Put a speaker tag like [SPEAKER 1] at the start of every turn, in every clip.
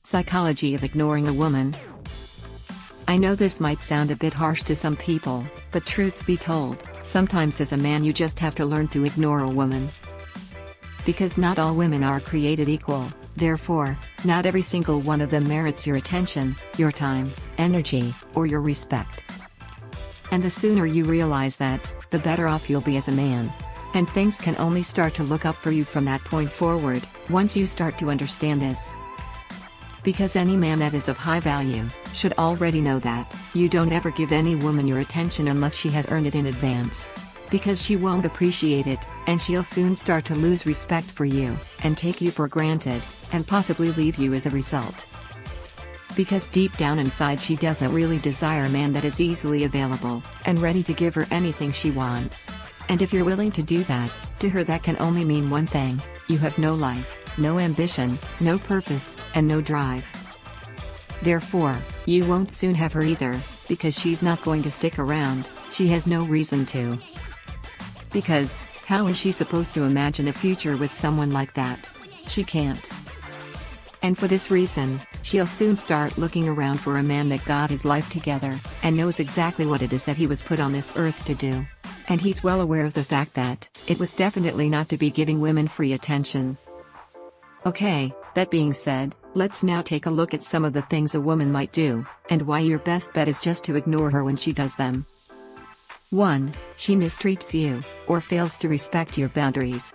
[SPEAKER 1] Psychology of ignoring a woman. I know this might sound a bit harsh to some people, but truth be told, sometimes as a man you just have to learn to ignore a woman. Because not all women are created equal, therefore, not every single one of them merits your attention, your time, energy, or your respect. And the sooner you realize that, the better off you'll be as a man. And things can only start to look up for you from that point forward, once you start to understand this. Because any man that is of high value, should already know that, you don't ever give any woman your attention unless she has earned it in advance. Because she won't appreciate it, and she'll soon start to lose respect for you, and take you for granted, and possibly leave you as a result. Because deep down inside she doesn't really desire a man that is easily available, and ready to give her anything she wants. And if you're willing to do that, to her that can only mean one thing: you have no life, no ambition, no purpose, and no drive. Therefore, you won't soon have her either, because she's not going to stick around, she has no reason to. Because, how is she supposed to imagine a future with someone like that? She can't. And for this reason, she'll soon start looking around for a man that got his life together, and knows exactly what it is that he was put on this earth to do. And he's well aware of the fact that, it was definitely not to be giving women free attention. Okay, that being said, let's now take a look at some of the things a woman might do, and why your best bet is just to ignore her when she does them. 1. She mistreats you, or fails to respect your boundaries.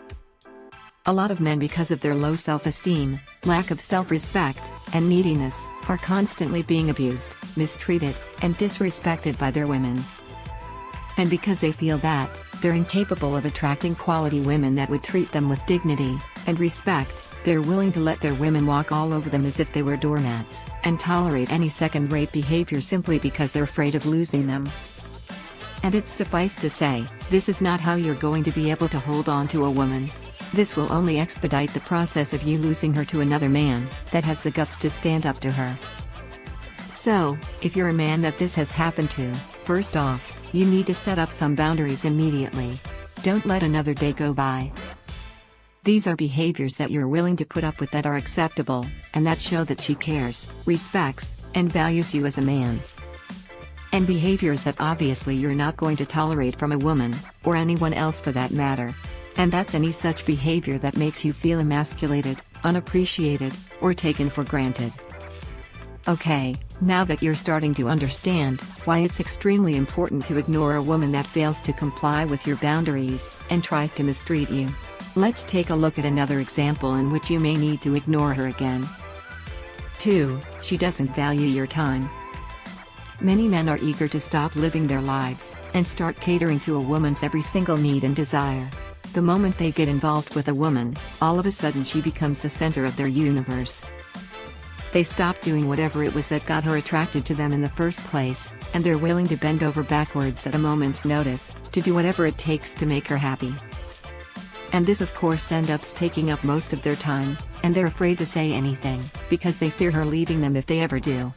[SPEAKER 1] A lot of men, because of their low self-esteem, lack of self-respect, and neediness, are constantly being abused, mistreated, and disrespected by their women. And because they feel that, they're incapable of attracting quality women that would treat them with dignity and respect, they're willing to let their women walk all over them as if they were doormats, and tolerate any second-rate behavior simply because they're afraid of losing them. And it's suffice to say, this is not how you're going to be able to hold on to a woman. This will only expedite the process of you losing her to another man that has the guts to stand up to her. So, if you're a man that this has happened to, first off, you need to set up some boundaries immediately. Don't let another day go by. These are behaviors that you're willing to put up with that are acceptable, and that show that she cares, respects, and values you as a man. And behaviors that obviously you're not going to tolerate from a woman, or anyone else for that matter. And that's any such behavior that makes you feel emasculated, unappreciated, or taken for granted. Okay, now that you're starting to understand why it's extremely important to ignore a woman that fails to comply with your boundaries and tries to mistreat you, let's take a look at another example in which you may need to ignore her again. 2. She doesn't value your time. Many men are eager to stop living their lives and start catering to a woman's every single need and desire. The moment they get involved with a woman, all of a sudden she becomes the center of their universe. They stop doing whatever it was that got her attracted to them in the first place, and they're willing to bend over backwards at a moment's notice, to do whatever it takes to make her happy. And this of course ends up taking up most of their time, and they're afraid to say anything, because they fear her leaving them if they ever do.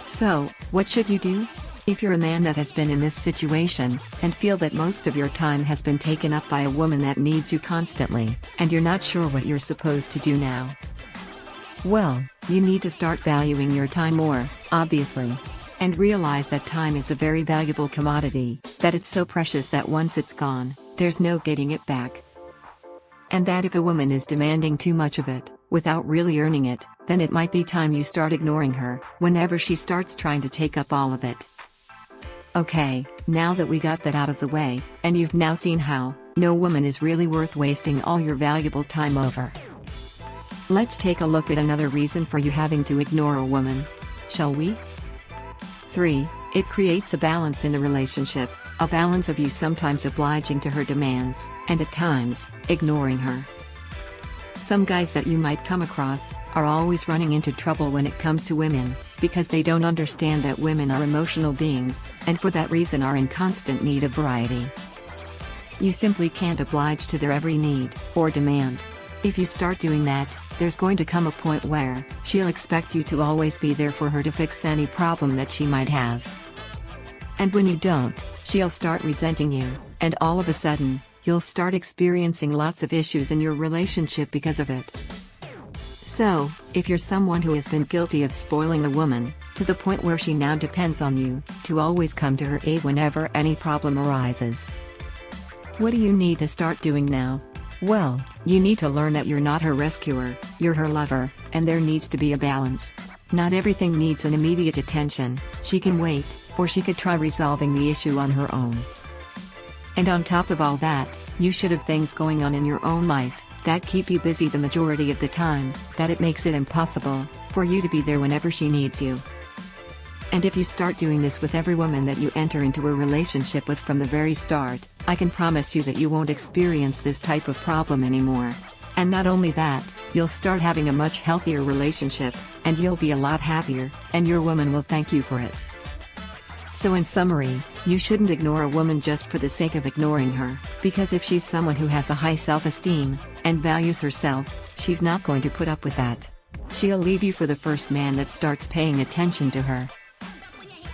[SPEAKER 1] So, what should you do? If you're a man that has been in this situation, and feel that most of your time has been taken up by a woman that needs you constantly, and you're not sure what you're supposed to do now, well, you need to start valuing your time more, obviously. And realize that time is a very valuable commodity, that it's so precious that once it's gone, there's no getting it back. And that if a woman is demanding too much of it, without really earning it, then it might be time you start ignoring her, whenever she starts trying to take up all of it. Okay, now that we got that out of the way, and you've now seen how, no woman is really worth wasting all your valuable time over. Let's take a look at another reason for you having to ignore a woman. Shall we? 3. It creates a balance in the relationship, a balance of you sometimes obliging to her demands, and at times, ignoring her. Some guys that you might come across, are always running into trouble when it comes to women, because they don't understand that women are emotional beings, and for that reason are in constant need of variety. You simply can't oblige to their every need, or demand. If you start doing that, there's going to come a point where she'll expect you to always be there for her to fix any problem that she might have. And when you don't, she'll start resenting you, and all of a sudden, you'll start experiencing lots of issues in your relationship because of it. So, If you're someone who has been guilty of spoiling a woman, to the point where she now depends on you to always come to her aid whenever any problem arises. What do you need to start doing now? Well, you need to learn that you're not her rescuer, you're her lover, and there needs to be a balance. Not everything needs an immediate attention, she can wait, or she could try resolving the issue on her own. And on top of all that, you should have things going on in your own life that keep you busy the majority of the time, that it makes it impossible for you to be there whenever she needs you. And if you start doing this with every woman that you enter into a relationship with from the very start, I can promise you that you won't experience this type of problem anymore. And not only that, you'll start having a much healthier relationship, and you'll be a lot happier, and your woman will thank you for it. So in summary, you shouldn't ignore a woman just for the sake of ignoring her, because if she's someone who has a high self-esteem and values herself, she's not going to put up with that. She'll leave you for the first man that starts paying attention to her.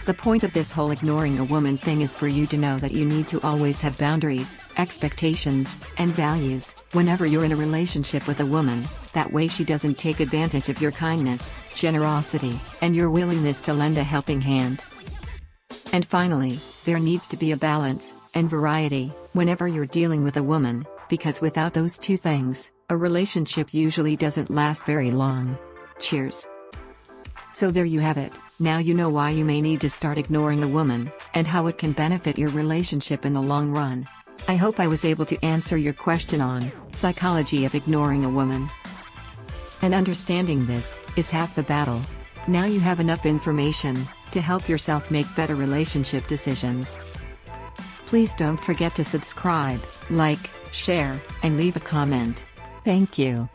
[SPEAKER 1] The point of this whole ignoring a woman thing is for you to know that you need to always have boundaries, expectations, and values whenever you're in a relationship with a woman. That way she doesn't take advantage of your kindness, generosity, and your willingness to lend a helping hand. And finally, there needs to be a balance and variety whenever you're dealing with a woman, because without those two things, a relationship usually doesn't last very long. Cheers. So there you have it. Now you know why you may need to start ignoring a woman, and how it can benefit your relationship in the long run. I hope I was able to answer your question on psychology of ignoring a woman. And understanding this is half the battle. Now you have enough information to help yourself make better relationship decisions. Please don't forget to subscribe, like, share, and leave a comment. Thank you.